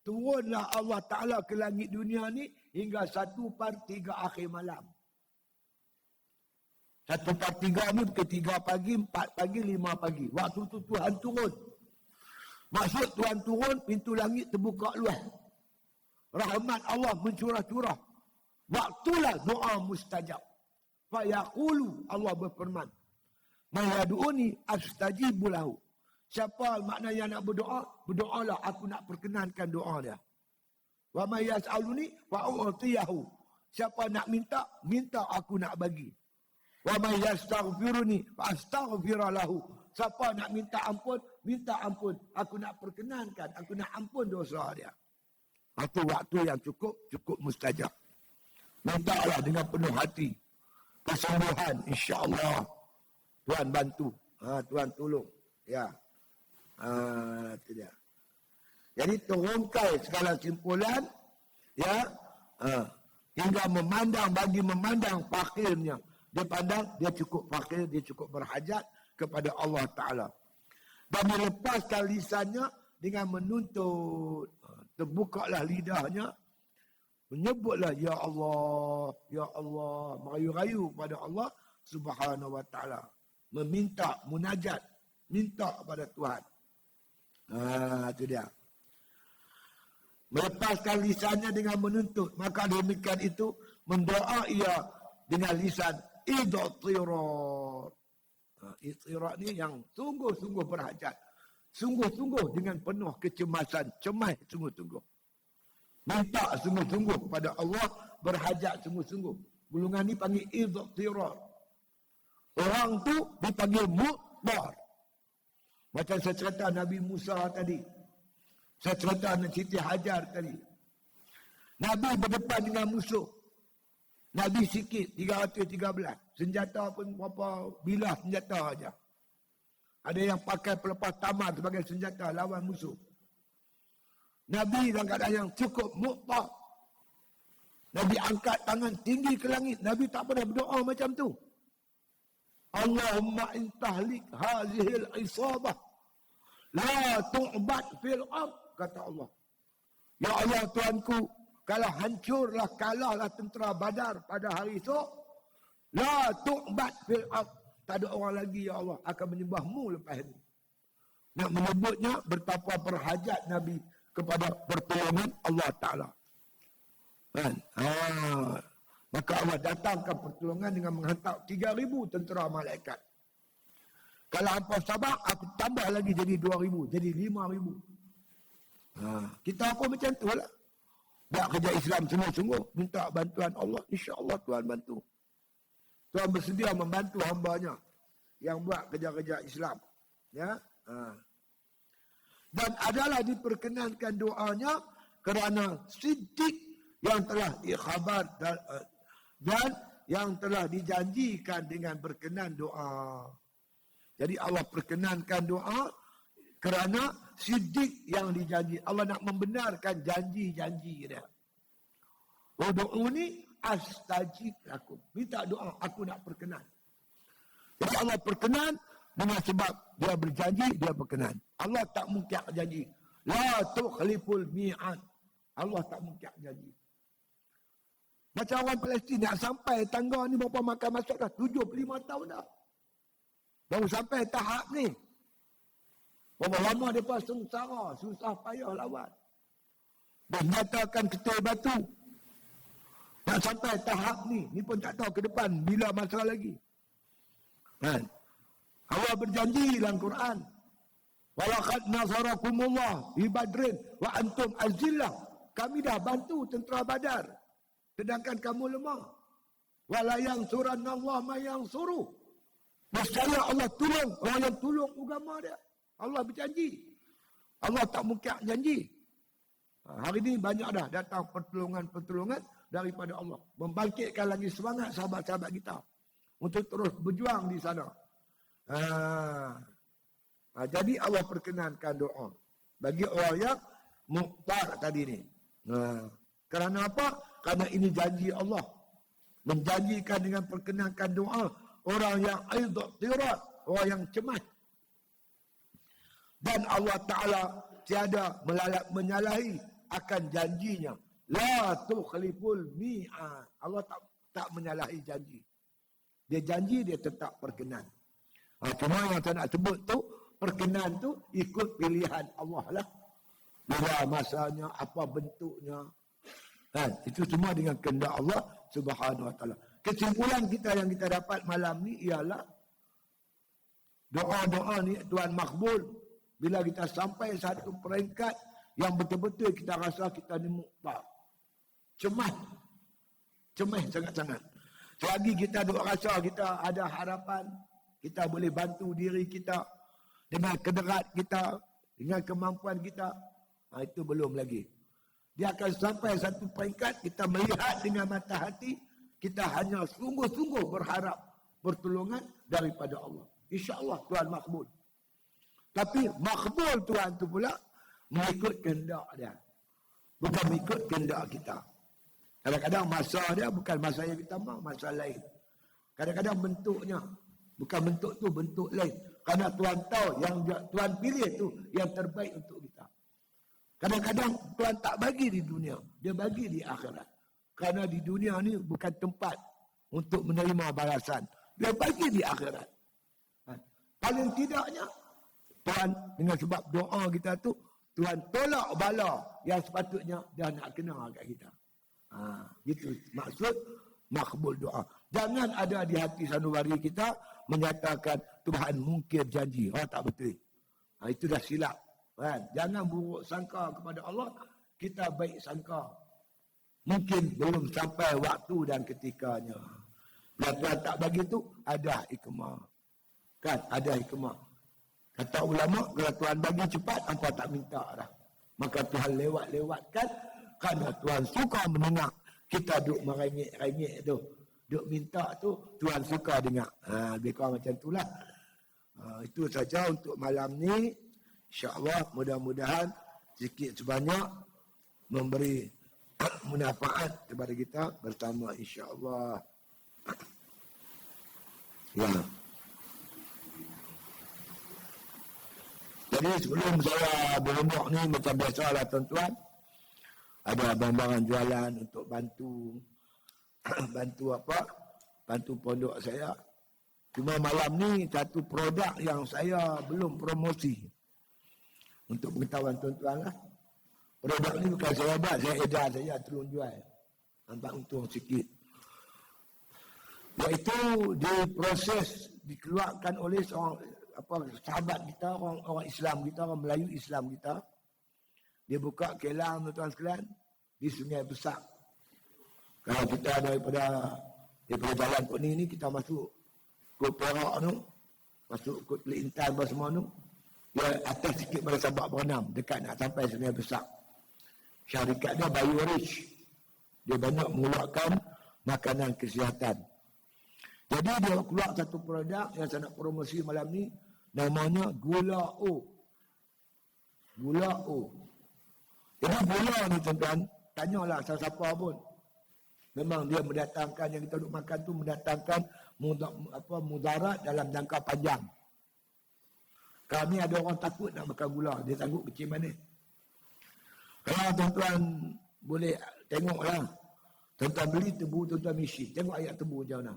Turunlah Allah Ta'ala ke langit dunia ni hingga 1/3 akhir malam. 1/3 ni ke 3 pagi, 4 pagi, 5 pagi. Waktu tu Tuhan turun. Maksud Tuhan turun, pintu langit terbuka luas. Rahmat Allah mencurah-curah. Waktulah doa mustajab. Fayaqulu, Allah berfirman. Mayadu'uni astajibu lahu. Siapa makna yang nak berdoa, berdoalah aku nak perkenankan doa dia. Wa may yas'aluni fa u'tiyahu. Siapa nak minta, minta aku nak bagi. Wa may yastaghfiruni fa astaghfira lahu. Siapa nak minta ampun, minta ampun. Aku nak perkenankan, aku nak ampun dosa dia. Itu waktu yang cukup mustajab. Mintalah dengan penuh hati. Kesembuhan, insya-Allah. Tuhan bantu. Tuhan tolong. Ya. Itu dia. Jadi terungkai segala simpulan, ya, hingga bagi memandang fakirnya. Dia pandang dia cukup fakir, dia cukup berhajat kepada Allah Ta'ala. Dan melepaskan lisannya dengan menuntut. Terbukalah lidahnya. Menyebutlah Ya Allah, merayu-rayu kepada Allah Subhanahu Wa Ta'ala. Meminta, munajat, minta kepada Tuhan. Itu dia. Melepaskan lisannya dengan menuntut. Maka demikian itu mendoa ia dengan lisan idtirat. Idtirat ni yang sungguh-sungguh berhajat. Sungguh-sungguh dengan penuh kecemasan. Cemas sungguh-sungguh. Minta sungguh-sungguh kepada Allah. Berhajat sungguh-sungguh. Golongan ni panggil idtirat. Orang tu dipanggil mudbar. Macam saya cerita Nabi Musa tadi. Saya cerita Siti Hajar tadi. Nabi berdepan dengan musuh. Nabi sikit, 313. Senjata pun berapa bilah senjata aja. Ada yang pakai pelepas tamar sebagai senjata lawan musuh. Nabi dalam keadaan yang cukup muqtah. Nabi angkat tangan tinggi ke langit. Nabi tak pernah berdoa macam tu. Allahumma intahlik hazihil isabah. La tu'bad fil ard. Kata Allah. Ya Allah Tuhanku. Kalau hancurlah, kalahlah tentera Badar pada hari esok. La tu'bad fil ard. Tak ada orang lagi ya Allah akan menyembahmu lepas ini. Nak menyebutnya betapa berhajat Nabi kepada pertolongan Allah Ta'ala. Kan? Maka Allah datangkan pertolongan dengan menghantar 3,000 tentera malaikat. Kalau hampa sabar, aku tambah lagi jadi 2,000, jadi 5,000. Kita apa macam tu lah. Buat kerja Islam sungguh-sungguh, minta bantuan Allah, insya-Allah Tuhan bantu. Tuhan bersedia membantu hamba-Nya yang buat kerja-kerja Islam. Ya. Dan adalah diperkenankan doanya kerana siddiq yang telah dikhabar dan yang telah dijanjikan dengan berkenan doa. Jadi Allah perkenankan doa kerana siddiq yang dijanji. Allah nak membenarkan janji-janji dia. Udu'uni astajib lakum. Minta doa, aku nak perkenan. Jadi Allah perkenan dengan sebab dia berjanji, dia berkenan. Allah tak mungkiak janji. La tukhliful mi'ad. Allah tak mungkiak janji. Macam orang Palestin nak sampai tangga ni berapa makan masuk dah? 75 tahun dah. Baru sampai tahap ni. Berapa lama mereka sengsara, susah payah lawan. Dan nyatakan ketul batu. Nak sampai tahap ni pun tak tahu ke depan bila masa lagi. Kan? Allah berjanji dalam Quran. Walaqad nasarakumullah bi Badrin wa antum azillah. Kami dah bantu tentera Badar. Sedangkan kamu lemah. Wala yansuranna Allah ma yansuru. Nescaya Allah tolong orang yang tolong agama dia. Allah berjanji. Allah tak mungkin janji. Hari ini banyak dah datang pertolongan-pertolongan daripada Allah. Membangkitkan lagi semangat sahabat-sahabat kita untuk terus berjuang di sana. Jadi Allah perkenankan doa bagi orang yang muqtar tadi ni. Kerana apa? Kerana ini janji Allah. Menjanjikan dengan perkenankan doa orang yang aidat, orang yang cemas. Dan Allah Ta'ala tiada menyalahi akan janjinya. La tukhliful mi'ad. Allah tak menyalahi janji. Dia janji, dia tetap perkenan. Cuma yang saya nak sebut tu, perkenan tu ikut pilihan Allah lah. Bila masanya, apa bentuknya. Itu semua dengan kehendak Allah Subhanahu Wa Ta'ala. Kesimpulan kita yang kita dapat malam ni ialah doa-doa ni Tuhan makbul bila kita sampai satu peringkat yang betul-betul kita rasa kita ni muqtar. Cemas sangat-sangat. Selagi kita duk rasa kita ada harapan, kita boleh bantu diri kita dengan kederat kita, dengan kemampuan kita, itu belum lagi. Dia akan sampai satu peringkat kita melihat dengan mata hati, kita hanya sungguh-sungguh berharap pertolongan daripada Allah. InsyaAllah Tuhan makbul. Tapi makbul Tuhan tu pula mengikut kehendak dia. Bukan mengikut kehendak kita. Kadang-kadang masa dia bukan masa yang kita mahu, masa lain. Kadang-kadang bentuknya, bukan bentuk tu, bentuk lain. Kerana Tuhan tahu yang Tuhan pilih tu yang terbaik untuk kita. Kadang-kadang Tuhan tak bagi di dunia, dia bagi di akhirat. Kerana di dunia ni bukan tempat untuk menerima balasan. Dia bagi di akhirat. Paling tidaknya, Tuhan dengan sebab doa kita tu, Tuhan tolak bala yang sepatutnya dia nak kena kat kita. Itu maksud makbul doa. Jangan ada di hati sanubari kita menyatakan Tuhan mungkir janji. Tak betul. Itu dah silap. Jangan buruk sangka kepada Allah, kita baik sangka. Mungkin belum sampai waktu dan ketikanya. Bila Tuhan tak bagi tu, ada hikmah. Kan, ada hikmah. Kata ulama, kalau Tuhan bagi cepat, hampa tak minta dah. Maka Tuhan lewat-lewatkan, kerana Tuhan suka mendengar kita duk merengek-rengek tu. Duk minta tu, Tuhan suka dengar. Lebih kurang macam itulah. Itu saja untuk malam ni. InsyaAllah mudah-mudahan sikit sebanyak memberi manfaat kepada kita bersama insyaAllah. Ya. Jadi sebelum saya berunduk ni macam biasalah tuan-tuan, ada barang-barang jualan untuk bantu bantu pondok saya. Cuma malam ni satu produk yang saya belum promosi. Untuk pengetahuan tuan-tuan lah. Produk ni bukan saya buat, saya edar saja, tolong jual. Nampak untung sikit. Iaitu diproses, dikeluarkan oleh seorang sahabat kita, orang Islam kita, orang Melayu Islam kita. Dia buka kelang tuan-tuan sekalian di Sungai Besar. Kalau kita daripada Jalan Kuning ni, kita masuk ke Perak tu, masuk ke Telik Intan apa semua tu, dia atas sikit pada Sabak Berenam, dekat nak sampai Sungai Besar. Syarikat dia BioRich. Dia banyak mengeluarkan makanan kesihatan. Jadi dia keluar satu produk yang saya nak promosi malam ni, namanya Gula O. Gula O. Jadi gula ni tuan-tuan, tanyalah siapa pun. Memang dia mendatangkan, yang kita duk makan tu mendatangkan mudarat dalam jangka panjang. Kami ada orang takut nak makan gula, dia sanggup kecil manis. Kalau tuan-tuan boleh tengoklah, tuan-tuan beli tebu, tuan-tuan isi. Tengok ayat tebu macam mana.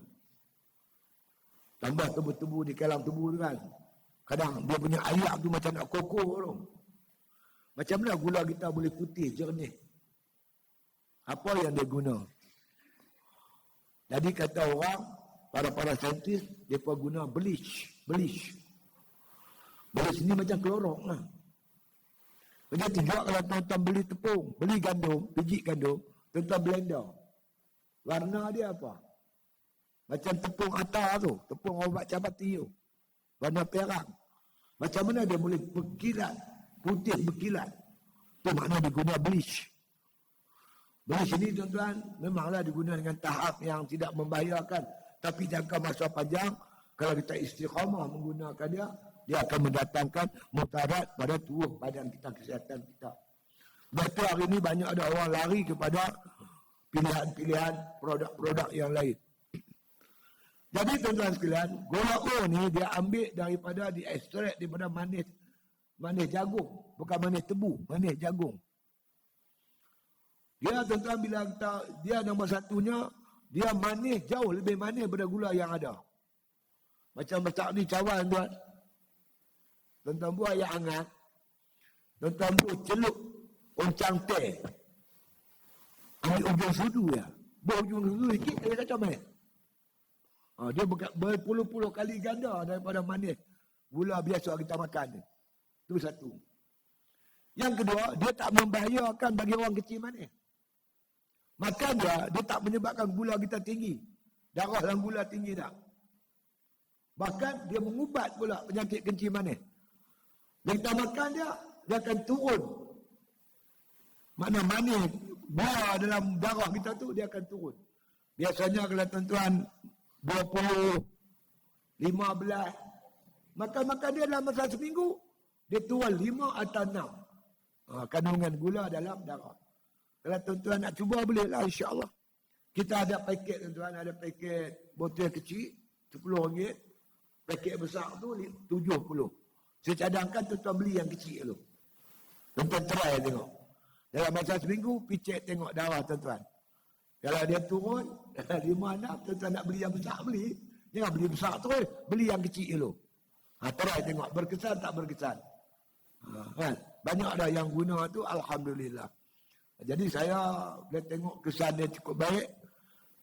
Tambah tebu-tebu di kalang tebu tu kan. Kadang dia punya ayat tu macam nak kokoh tu. Macam mana gula kita boleh putih, jernih? Apa yang dia guna? Jadi kata orang, para saintis, dia pun guna bleach. Bleach ni macam klorok lah. Macam juga kalau tuan-tuan beli tepung, beli gandum, biji gandum, tuan-tuan blender. Warna dia apa? Macam tepung atar tu, tepung obat cabati tu. Warna perak. Macam mana dia boleh berkilat, putih berkilat. Tu makna dia guna bleach. Bleach ni tuan-tuan, memanglah digunakan dengan tahap yang tidak membahayakan. Tapi jangka masa panjang, kalau kita istiqamah menggunakan dia, dia akan mendatangkan mudarat pada tubuh badan kita, kesihatan kita. Betul hari ini banyak ada orang lari kepada pilihan-pilihan produk-produk yang lain. Jadi tuan-tuan sekalian, gula O ni dia ambil daripada, diekstrak daripada manis jagung. Bukan manis tebu, manis jagung. Dia tuan-tuan bila kita, dia nombor satunya, dia manis jauh lebih manis daripada gula yang ada. Macam masak ni cawan tuan. Tuan-tuan buat air hangat. Tuan-tuan buat celup oncang teh. Ambil ujung sudu ya. Buat ujung sudu sikit, dia kacau manis. Dia berpuluh-puluh kali ganda daripada manis gula biasa kita makan ni. Itu satu. Yang kedua, dia tak membahayakan bagi orang kecil manis. Makan dia tak menyebabkan gula kita tinggi. Darah dan gula tinggi tak. Bahkan dia mengubat pula penyakit kencing manis. Bila kita makan dia akan turun. Makna manis, gula dalam darah kita tu dia akan turun. Biasanya kalau tuan-tuan 20, 15, makan dia dalam masa seminggu, dia turun 5 atau 6 kandungan gula dalam darah. Kalau tuan-tuan nak cuba boleh lah insya-Allah. Kita ada paket tuan-tuan, ada paket botol kecil RM10, paket besar tu 70. Saya cadangkan tuan-tuan beli yang kecil tu. Tuan-tuan try tengok. Dalam masa seminggu picit tengok darah tuan-tuan. Kalau dia turun 5-6, tuan-tuan nak beli yang besar beli. Jangan beli besar terus, beli yang kecil dulu. Try tengok berkesan tak berkesan. Kan? Banyak ada yang guna tu alhamdulillah. Jadi saya bila tengok kesan dia cukup baik,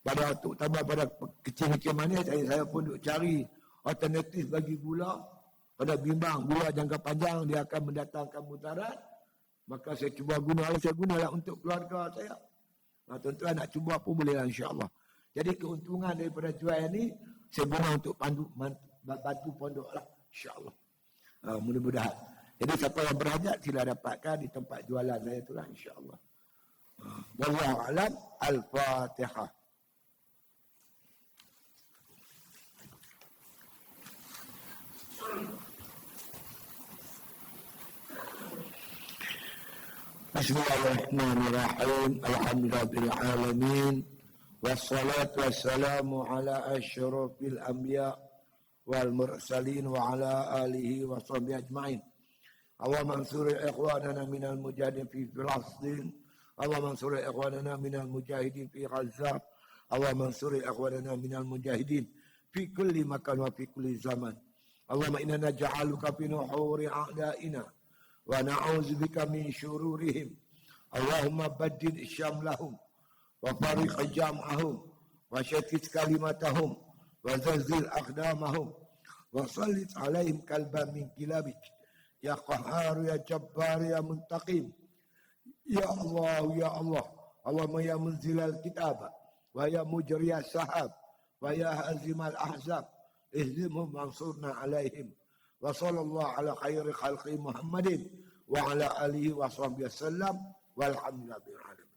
pada terutama pada kecil-kecil manis, saya pun duk cari alternatif bagi gula. Pada bimbang gula jangka panjang dia akan mendatangkan mudarat, maka saya cuba saya gunalah untuk keluarga saya. Tuan-tuan nak cuba pun boleh lah insya-Allah. Jadi keuntungan daripada jual ni saya guna untuk bantu pondok lah insya-Allah. Mudah-mudahan. Jadi siapa yang berhajat sila dapatkan di tempat jualan saya itulah insya-Allah. Wallahu a'lam. Al-Fatihah. Bismillahirrahmanirrahim. Alhamdulillahil alamin. Wassalatu wassalamu ala asyrafil anbiya wal mursalin wa ala alihi wa sahbihi ajma'in. Allahumma ansur ikhwanana minal mujahidin fi Filastin. Allahumma ansur ikhwanana minal mujahidin fi Gaza. Allahumma ansur ikhwanana minal mujahidin fi kulli makan wa fi kulli zaman. Allahumma inna naj'aluka fi nuhuri a'daina wa na'udzubika min syururihim. Allahumma baddil syamlahum wa fariq jam'ahum wa syatit kalimatahum wa zalzil aqdamahum wa sallit alaihim kalban min kilabik ya qahhar ya jabbar ya muntaqim ya Allah ya Allah. Allahumma ya munzilal kitab wa ya mujriyas sahab wa ya hazimal ahzab ihzimhum mansurna alaihim. Wa sallallahu ala khairi khalqi Muhammadin wa ala alihi wa sahbihi wasallam walhamdulillahi rabbil alamin.